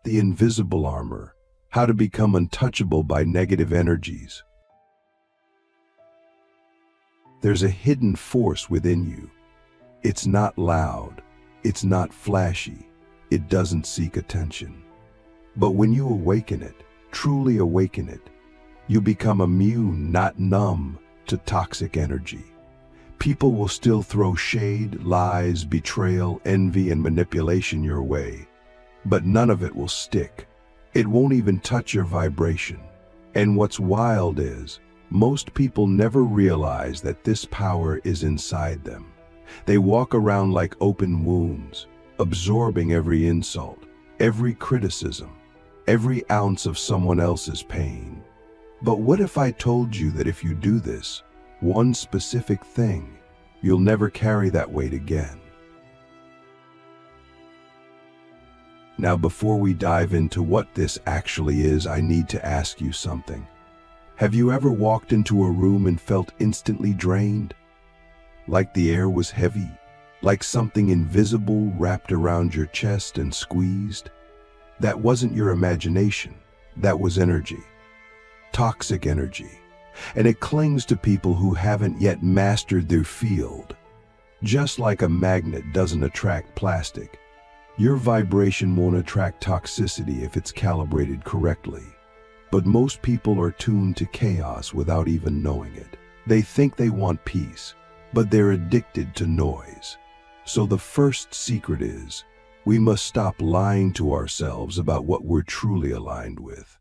the invisible armor, how to become untouchable by negative energies. There's a hidden force within you. It's not loud, it's not flashy, it doesn't seek attention. But when you awaken it, truly awaken it, you become immune, not numb, to toxic energy. People will still throw shade, lies, betrayal, envy, and manipulation your way, but none of it will stick. It won't even touch your vibration. And what's wild is, most people never realize that this power is inside them. They walk around like open wounds, absorbing every insult, every criticism, every ounce of someone else's pain. But what if I told you that if you do this, one specific thing, you'll never carry that weight again? Now, before we dive into what this actually is, I need to ask you something. Have you ever walked into a room and felt instantly drained? Like the air was heavy, like something invisible wrapped around your chest and squeezed? That wasn't your imagination, that was energy. Toxic energy. And it clings to people who haven't yet mastered their field. Just like a magnet doesn't attract plastic, your vibration won't attract toxicity if it's calibrated correctly. But most people are tuned to chaos without even knowing it. They think they want peace, but they're addicted to noise. So the first secret is, we must stop lying to ourselves about what we're truly aligned with.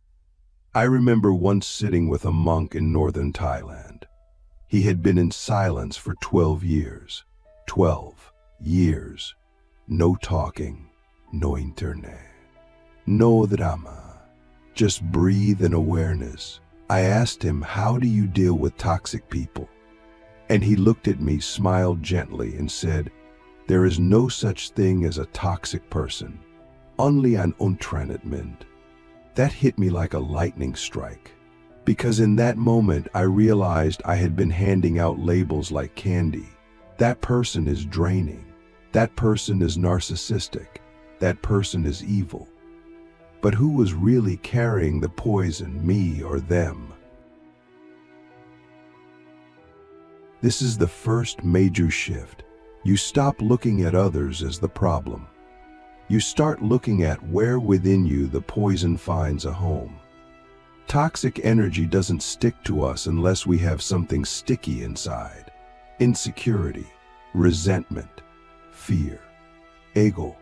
I remember once sitting with a monk in northern Thailand. He had been in silence for 12 years. 12 years. No talking, no internet, no drama, just breathe and awareness. I asked him, how do you deal with toxic people? And he looked at me, smiled gently, and said, there is no such thing as a toxic person, only an entraînement. That hit me like a lightning strike, because in that moment I realized I had been handing out labels like candy. That person is draining. That person is narcissistic. That person is evil. But who was really carrying the poison, me or them? This is the first major shift. You stop looking at others as the problem. You start looking at where within you the poison finds a home. Toxic energy doesn't stick to us unless we have something sticky inside. Insecurity, resentment, fear, ego.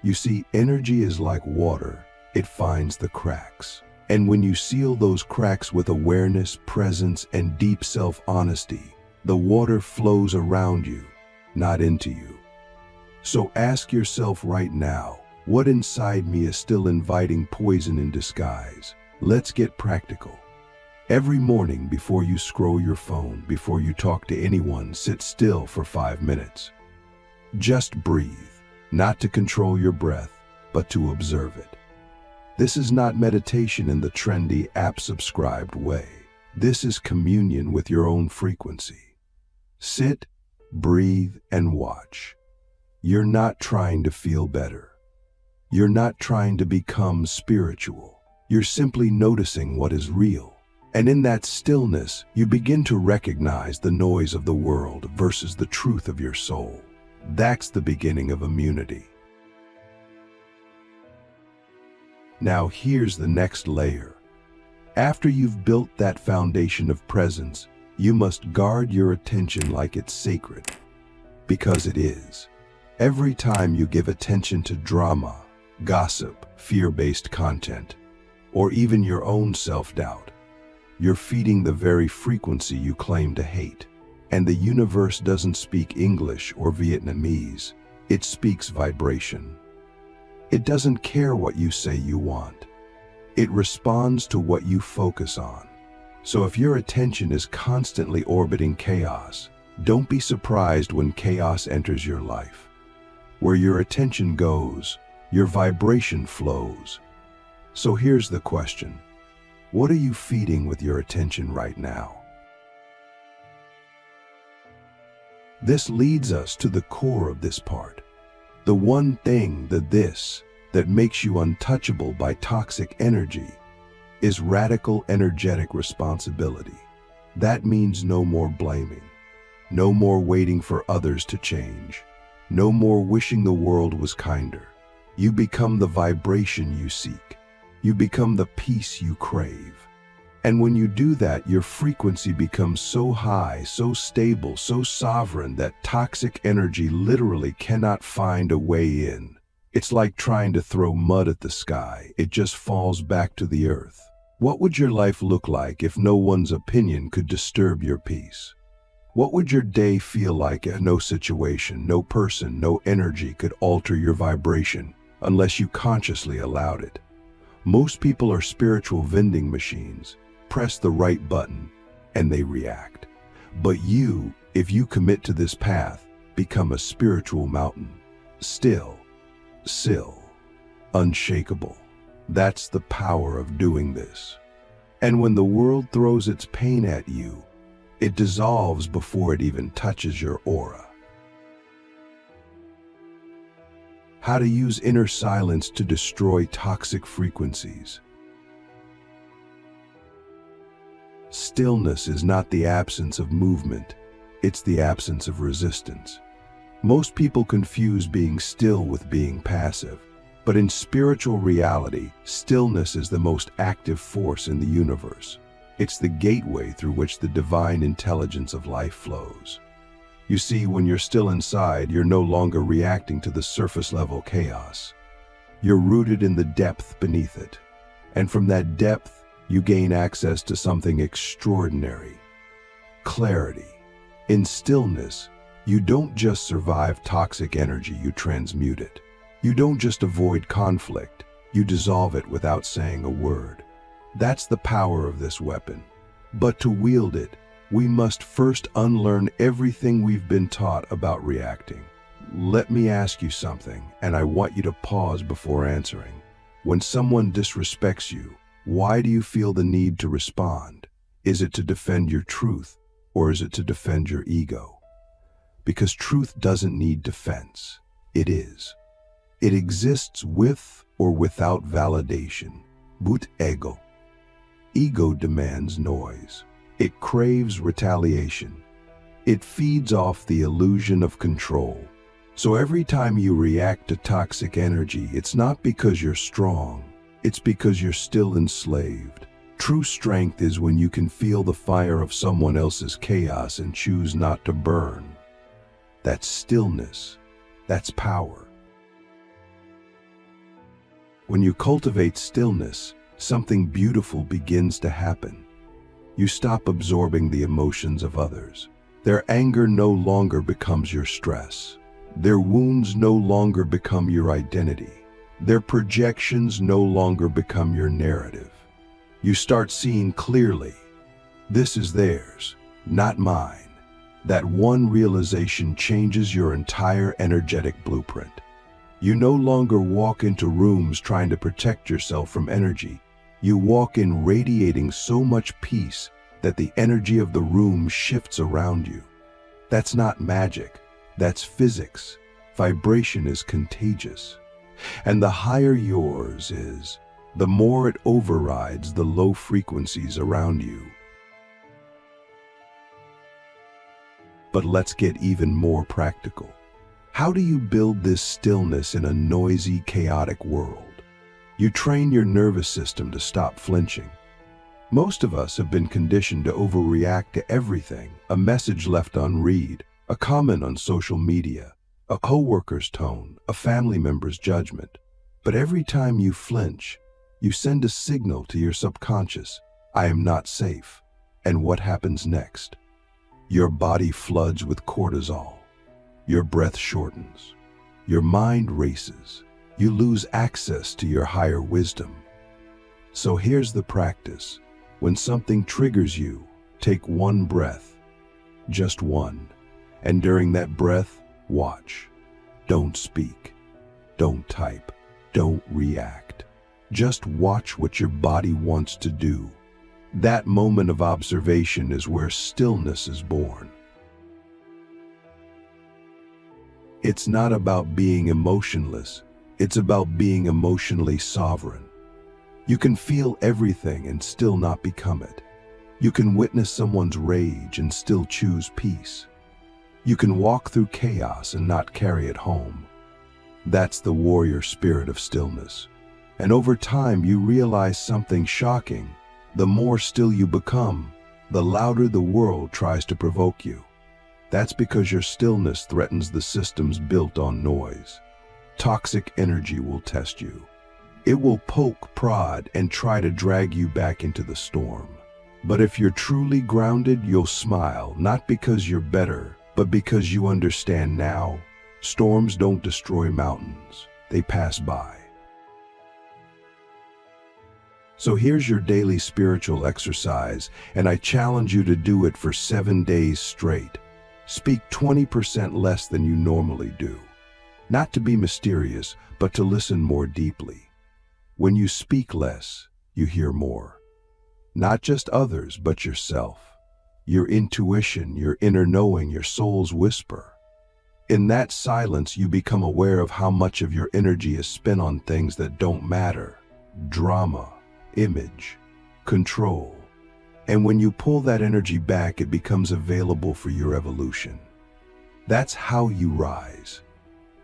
You see, energy is like water. It finds the cracks. And when you seal those cracks with awareness, presence, and deep self-honesty, the water flows around you, not into you. So ask yourself right now, what inside me is still inviting poison in disguise? Let's get practical. Every morning before you scroll your phone, before you talk to anyone, sit still for 5 minutes. Just breathe, not to control your breath, but to observe it. This is not meditation in the trendy app-subscribed way. This is communion with your own frequency. Sit, breathe, and watch. You're not trying to feel better. You're not trying to become spiritual. You're simply noticing what is real. And in that stillness, you begin to recognize the noise of the world versus the truth of your soul. That's the beginning of immunity. Now here's the next layer. After you've built that foundation of presence, you must guard your attention like it's sacred. Because it is. Every time you give attention to drama, gossip, fear-based content, or even your own self-doubt, you're feeding the very frequency you claim to hate. And the universe doesn't speak English or Vietnamese. It speaks vibration. It doesn't care what you say you want. It responds to what you focus on. So if your attention is constantly orbiting chaos, don't be surprised when chaos enters your life. Where your attention goes, your vibration flows. So here's the question. What are you feeding with your attention right now? This leads us to the core of this part. The one thing, the this, that makes you untouchable by toxic energy is radical energetic responsibility. That means no more blaming, no more waiting for others to change, no more wishing the world was kinder. You become the vibration you seek. You become the peace you crave. And when you do that, your frequency becomes so high, so stable, so sovereign that toxic energy literally cannot find a way in. It's like trying to throw mud at the sky. It just falls back to the earth. What would your life look like if no one's opinion could disturb your peace? What would your day feel like if no situation, no person, no energy could alter your vibration unless you consciously allowed it? Most people are spiritual vending machines. Press the right button and they react. But you, if you commit to this path, become a spiritual mountain. Still, unshakable. That's the power of doing this. And when the world throws its pain at you, it dissolves before it even touches your aura. How to use inner silence to destroy toxic frequencies. Stillness is not the absence of movement, it's the absence of resistance. Most people confuse being still with being passive, but in spiritual reality, stillness is the most active force in the universe. It's the gateway through which the divine intelligence of life flows. You see, when you're still inside, you're no longer reacting to the surface-level chaos. You're rooted in the depth beneath it. And from that depth, you gain access to something extraordinary: clarity. In stillness, you don't just survive toxic energy, you transmute it. You don't just avoid conflict, you dissolve it without saying a word. That's the power of this weapon. But to wield it, we must first unlearn everything we've been taught about reacting. Let me ask you something, and I want you to pause before answering. When someone disrespects you, why do you feel the need to respond? Is it to defend your truth, or is it to defend your ego? Because truth doesn't need defense. It is. It exists with or without validation. But ego. Ego demands noise. It craves retaliation. It feeds off the illusion of control. So every time you react to toxic energy, it's not because you're strong. It's because you're still enslaved. True strength is when you can feel the fire of someone else's chaos and choose not to burn. That's stillness. That's power. When you cultivate stillness, something beautiful begins to happen. You stop absorbing the emotions of others. Their anger no longer becomes your stress. Their wounds no longer become your identity. Their projections no longer become your narrative. You start seeing clearly. This is theirs, not mine. That one realization changes your entire energetic blueprint. You no longer walk into rooms trying to protect yourself from energy. You walk in radiating so much peace that the energy of the room shifts around you. That's not magic, that's physics. Vibration is contagious. And the higher yours is, the more it overrides the low frequencies around you. But let's get even more practical. How do you build this stillness in a noisy, chaotic world? You train your nervous system to stop flinching. Most of us have been conditioned to overreact to everything: a message left unread, a comment on social media, a coworker's tone, a family member's judgment. But every time you flinch, you send a signal to your subconscious: I am not safe. And what happens next? Your body floods with cortisol. Your breath shortens. Your mind races. You lose access to your higher wisdom. So here's the practice. When something triggers you, take one breath. Just one. And during that breath, watch. Don't speak. Don't type. Don't react. Just watch what your body wants to do. That moment of observation is where stillness is born. It's not about being emotionless. It's about being emotionally sovereign. You can feel everything and still not become it. You can witness someone's rage and still choose peace. You can walk through chaos and not carry it home. That's the warrior spirit of stillness. And over time, you realize something shocking. The more still you become, the louder the world tries to provoke you. That's because your stillness threatens the systems built on noise. Toxic energy will test you. It will poke, prod, and try to drag you back into the storm. But if you're truly grounded, you'll smile, not because you're better, but because you understand now. Storms don't destroy mountains, they pass by. So here's your daily spiritual exercise, and I challenge you to do it for 7 days straight. Speak 20% less than you normally do. Not to be mysterious, but to listen more deeply. When you speak less, you hear more. Not just others, but yourself. Your intuition, your inner knowing, your soul's whisper. In that silence, you become aware of how much of your energy is spent on things that don't matter. Drama, image, control. And when you pull that energy back, it becomes available for your evolution. That's how you rise.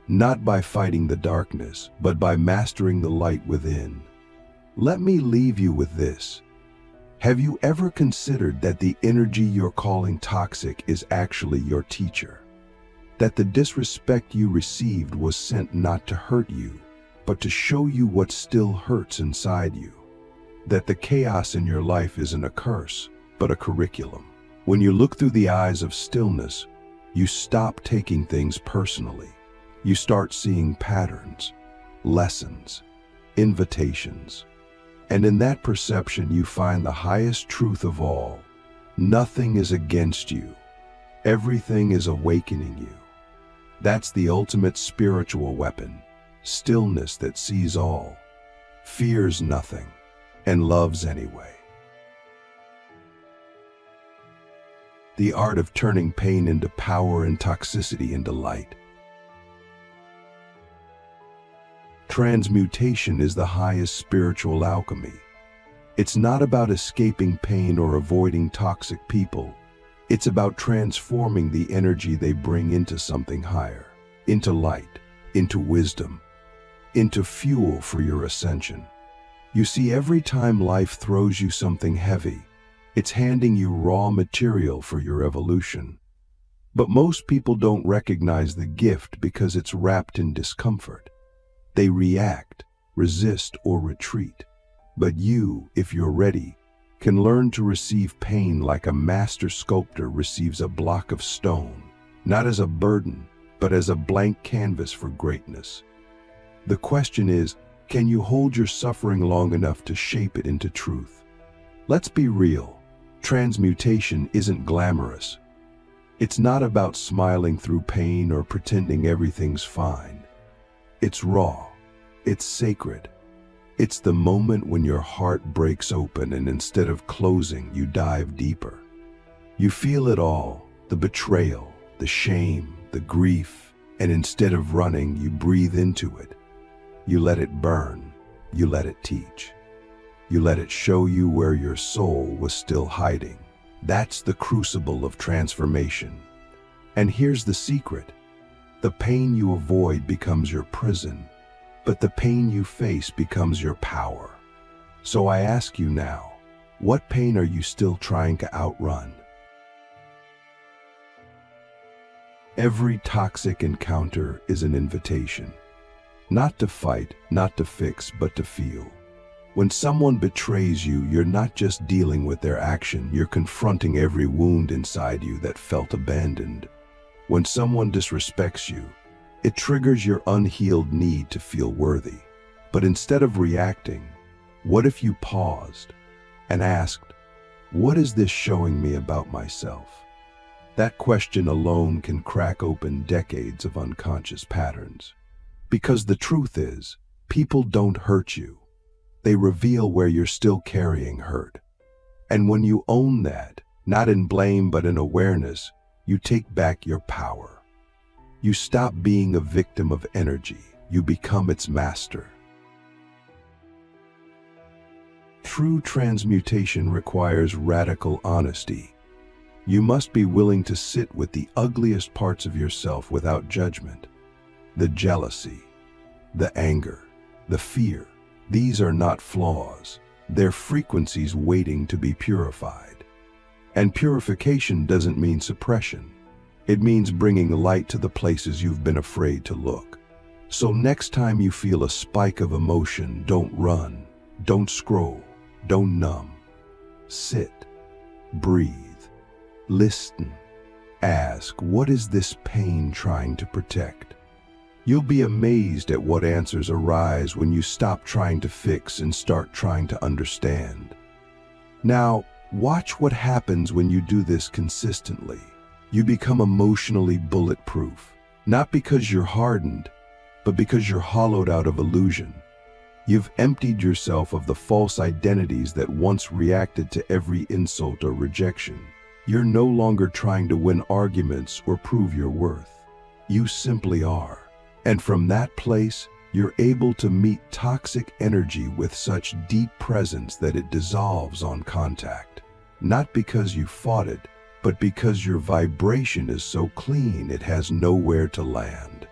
Not by fighting the darkness, but by mastering the light within. Let me leave you with this. Have you ever considered that the energy you're calling toxic is actually your teacher? That the disrespect you received was sent not to hurt you, but to show you what still hurts inside you? That the chaos in your life isn't a curse, but a curriculum? When you look through the eyes of stillness, you stop taking things personally. You start seeing patterns, lessons, invitations. And in that perception, you find the highest truth of all. Nothing is against you. Everything is awakening you. That's the ultimate spiritual weapon. Stillness that sees all, fears nothing, and loves anyway. The art of turning pain into power and toxicity into light. Transmutation is the highest spiritual alchemy. It's not about escaping pain or avoiding toxic people. It's about transforming the energy they bring into something higher, into light, into wisdom, into fuel for your ascension. You see, every time life throws you something heavy, it's handing you raw material for your evolution. But most people don't recognize the gift because it's wrapped in discomfort. They react, resist, or retreat. But you, if you're ready, can learn to receive pain like a master sculptor receives a block of stone, not as a burden, but as a blank canvas for greatness. The question is, can you hold your suffering long enough to shape it into truth? Let's be real. Transmutation isn't glamorous. It's not about smiling through pain or pretending everything's fine. It's raw. It's sacred. It's the moment when your heart breaks open and instead of closing, you dive deeper. You feel it all, the betrayal, the shame, the grief, and instead of running, you breathe into it. You let it burn. You let it teach. You let it show you where your soul was still hiding. That's the crucible of transformation. And here's the secret. The pain you avoid becomes your prison, but the pain you face becomes your power. So I ask you now, what pain are you still trying to outrun? Every toxic encounter is an invitation. Not to fight, not to fix, but to feel. When someone betrays you, you're not just dealing with their action, you're confronting every wound inside you that felt abandoned. When someone disrespects you, it triggers your unhealed need to feel worthy. But instead of reacting, what if you paused and asked, what is this showing me about myself? That question alone can crack open decades of unconscious patterns. Because the truth is, people don't hurt you. They reveal where you're still carrying hurt. And when you own that, not in blame but in awareness, you take back your power. You stop being a victim of energy you become its master. True transmutation requires radical honesty. You must be willing to sit with the ugliest parts of yourself without judgment. The jealousy, the anger, the fear. These are not flaws. They're frequencies waiting to be purified. And purification doesn't mean suppression. It means bringing light to the places you've been afraid to look. So next time you feel a spike of emotion, don't run, don't scroll, don't numb. Sit, breathe, listen, ask, what is this pain trying to protect? You'll be amazed at what answers arise when you stop trying to fix and start trying to understand. Now, watch what happens when you do this consistently. You become emotionally bulletproof, not because you're hardened, but because you're hollowed out of illusion. You've emptied yourself of the false identities that once reacted to every insult or rejection. You're no longer trying to win arguments or prove your worth. You simply are. And from that place, you're able to meet toxic energy with such deep presence that it dissolves on contact. Not because you fought it, but because your vibration is so clean it has nowhere to land.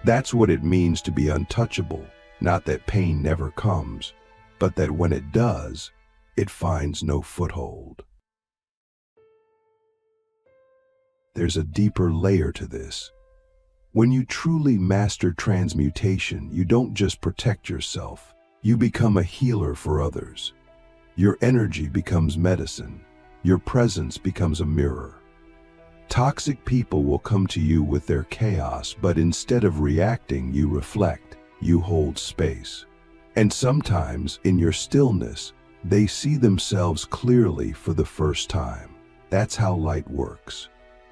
That's what it means to be untouchable. Not that pain never comes, but that when it does, it finds no foothold. There's a deeper layer to this. When you truly master transmutation, you don't just protect yourself, you become a healer for others. Your energy becomes medicine. Your presence becomes a mirror. Toxic people will come to you with their chaos, but instead of reacting, you reflect, you hold space. And sometimes, in your stillness, they see themselves clearly for the first time. That's how light works.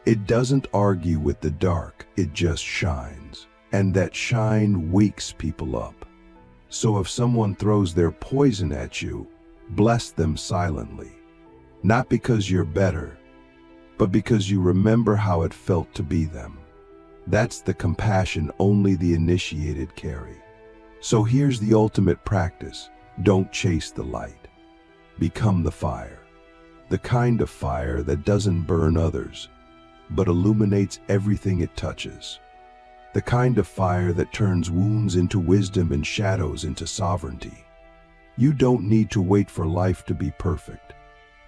It doesn't argue with the dark, it just shines. And that shine wakes people up. So if someone throws their poison at you, bless them silently. Not because you're better, but because you remember how it felt to be them. That's the compassion only the initiated carry. So here's the ultimate practice. Don't chase the light. Become the fire. The kind of fire that doesn't burn others, but illuminates everything it touches. The kind of fire that turns wounds into wisdom and shadows into sovereignty. You don't need to wait for life to be perfect.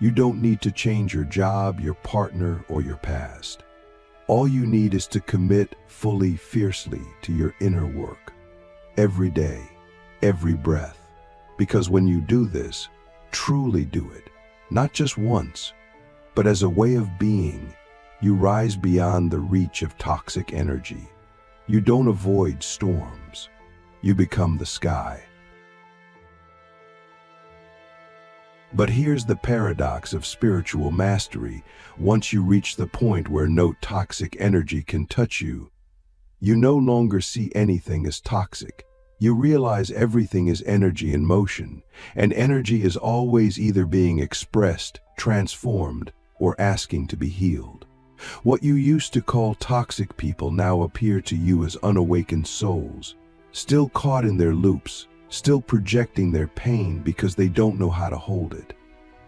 You don't need to change your job, your partner, or your past. All you need is to commit fully, fiercely to your inner work. Every day, every breath. Because when you do this, truly do it, not just once, but as a way of being, you rise beyond the reach of toxic energy. You don't avoid storms. You become the sky. But here's the paradox of spiritual mastery. Once you reach the point where no toxic energy can touch you, you no longer see anything as toxic. You realize everything is energy in motion, and energy is always either being expressed, transformed, or asking to be healed. What you used to call toxic people now appear to you as unawakened souls, still caught in their loops, still projecting their pain because they don't know how to hold it.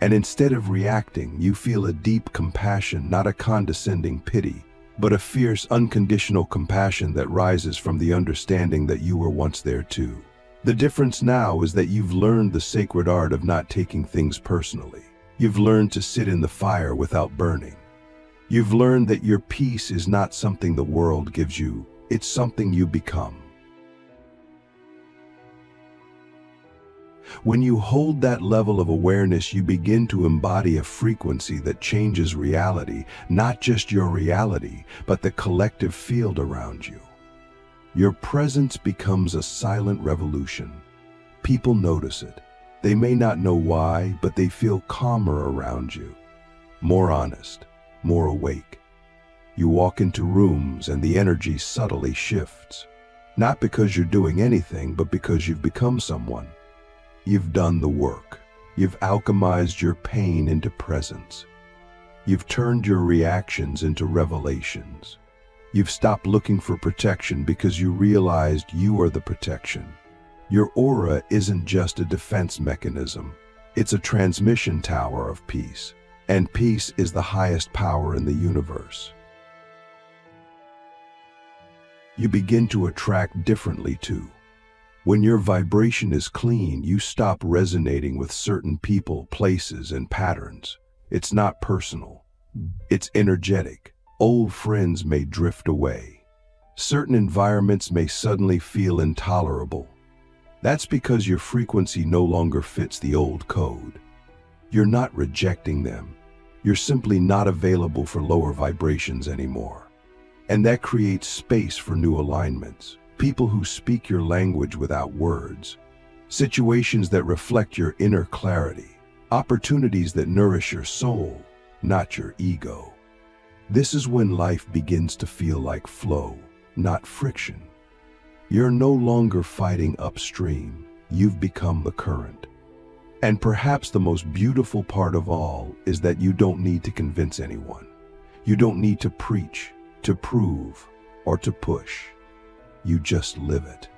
And instead of reacting, you feel a deep compassion, not a condescending pity, but a fierce, unconditional compassion that rises from the understanding that you were once there too. The difference now is that you've learned the sacred art of not taking things personally. You've learned to sit in the fire without burning. You've learned that your peace is not something the world gives you, it's something you become. When you hold that level of awareness, you begin to embody a frequency that changes reality, not just your reality, but the collective field around you. Your presence becomes a silent revolution. People notice it. They may not know why, but they feel calmer around you, more honest, more awake. You walk into rooms and the energy subtly shifts. Not because you're doing anything, but because you've become someone. You've done the work. You've alchemized your pain into presence. You've turned your reactions into revelations. You've stopped looking for protection because you realized you are the protection. Your aura isn't just a defense mechanism. It's a transmission tower of peace. And peace is the highest power in the universe. You begin to attract differently too. When your vibration is clean, you stop resonating with certain people, places, and patterns. It's not personal. It's energetic. Old friends may drift away. Certain environments may suddenly feel intolerable. That's because your frequency no longer fits the old code. You're not rejecting them. You're simply not available for lower vibrations anymore. And that creates space for new alignments. People who speak your language without words. Situations that reflect your inner clarity. Opportunities that nourish your soul, not your ego. This is when life begins to feel like flow, not friction. You're no longer fighting upstream. You've become the current. And perhaps the most beautiful part of all is that you don't need to convince anyone. You don't need to preach, to prove, or to push. You just live it.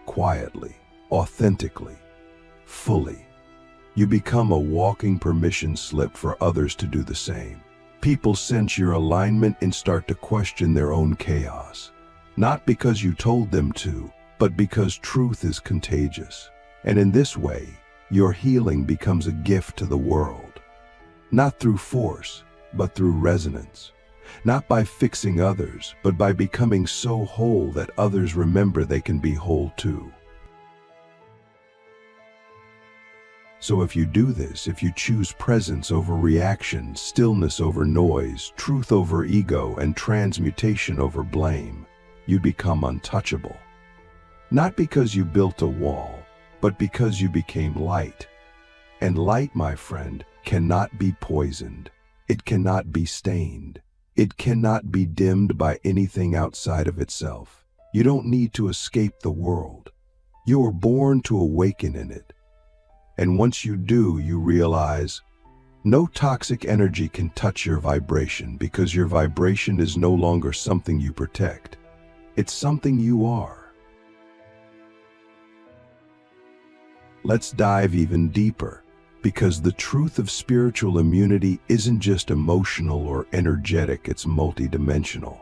Quietly, authentically, fully. You become a walking permission slip for others to do the same. People sense your alignment and start to question their own chaos. Not because you told them to, but because truth is contagious. And in this way, your healing becomes a gift to the world. Not through force, but through resonance. Not by fixing others, but by becoming so whole that others remember they can be whole too. So if you do this, if you choose presence over reaction, stillness over noise, truth over ego, and transmutation over blame, you become untouchable. Not because you built a wall, but because you became light. And light, my friend, cannot be poisoned. It cannot be stained. It cannot be dimmed by anything outside of itself. You don't need to escape the world. You were born to awaken in it. And once you do, you realize no toxic energy can touch your vibration, because your vibration is no longer something you protect. It's something you are. Let's dive even deeper, because the truth of spiritual immunity isn't just emotional or energetic, it's multidimensional.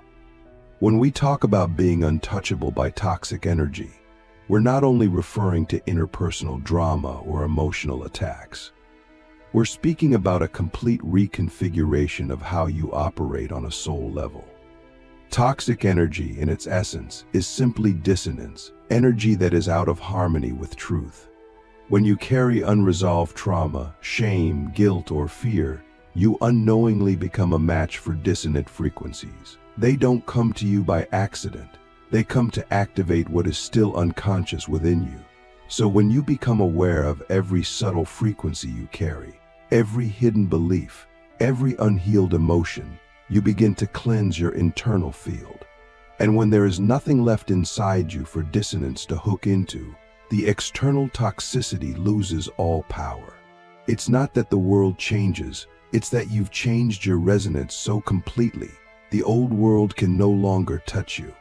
When we talk about being untouchable by toxic energy, we're not only referring to interpersonal drama or emotional attacks. We're speaking about a complete reconfiguration of how you operate on a soul level. Toxic energy, in its essence, is simply dissonance, energy that is out of harmony with truth. When you carry unresolved trauma, shame, guilt, or fear, you unknowingly become a match for dissonant frequencies. They don't come to you by accident. They come to activate what is still unconscious within you. So when you become aware of every subtle frequency you carry, every hidden belief, every unhealed emotion, you begin to cleanse your internal field. And when there is nothing left inside you for dissonance to hook into, the external toxicity loses all power. It's not that the world changes, it's that you've changed your resonance so completely, the old world can no longer touch you.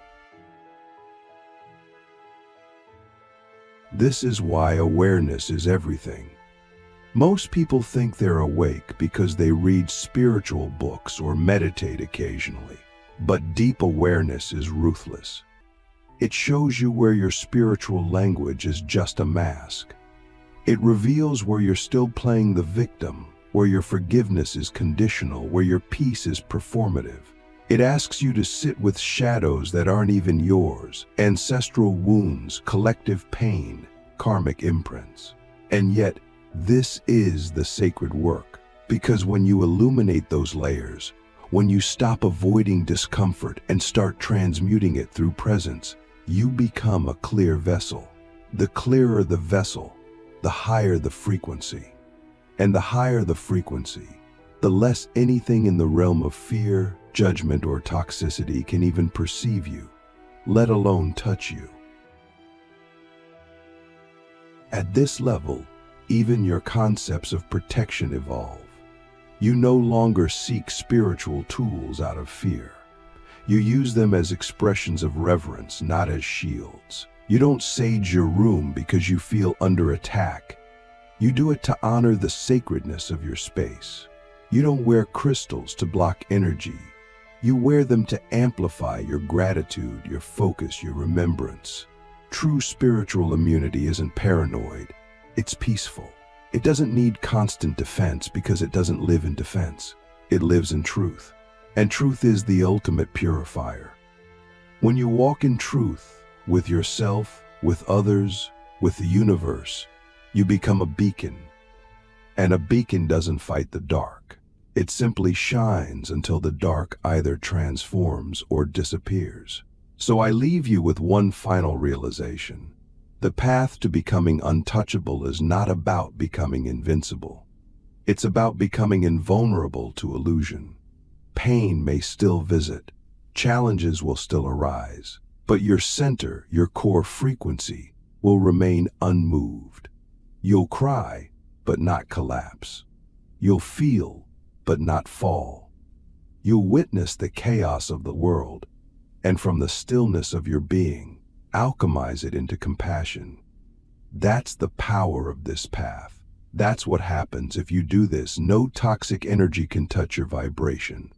This is why awareness is everything. Most people think they're awake because they read spiritual books or meditate occasionally. But deep awareness is ruthless. It shows you where your spiritual language is just a mask. It reveals where you're still playing the victim, where your forgiveness is conditional, where your peace is performative. It asks you to sit with shadows that aren't even yours, ancestral wounds, collective pain, karmic imprints. And yet, this is the sacred work, because when you illuminate those layers, when you stop avoiding discomfort and start transmuting it through presence, you become a clear vessel. The clearer the vessel, the higher the frequency. And the higher the frequency, the less anything in the realm of fear, judgment, or toxicity can even perceive you, let alone touch you. At this level, even your concepts of protection evolve. You no longer seek spiritual tools out of fear. You use them as expressions of reverence, not as shields. You don't sage your room because you feel under attack. You do it to honor the sacredness of your space. You don't wear crystals to block energy. You wear them to amplify your gratitude, your focus, your remembrance. True spiritual immunity isn't paranoid, it's peaceful. It doesn't need constant defense because it doesn't live in defense. It lives in truth. And truth is the ultimate purifier. When you walk in truth, with yourself, with others, with the universe, you become a beacon. And a beacon doesn't fight the dark. It simply shines until the dark either transforms or disappears. So I leave you with one final realization. The path to becoming untouchable is not about becoming invincible. It's about becoming invulnerable to illusion. Pain may still visit, challenges will still arise, but your center, your core frequency, will remain unmoved. You'll cry, but not collapse. You'll feel, but not fall. You'll witness the chaos of the world, and from the stillness of your being, alchemize it into compassion. That's the power of this path. That's what happens if you do this. No toxic energy can touch your vibration.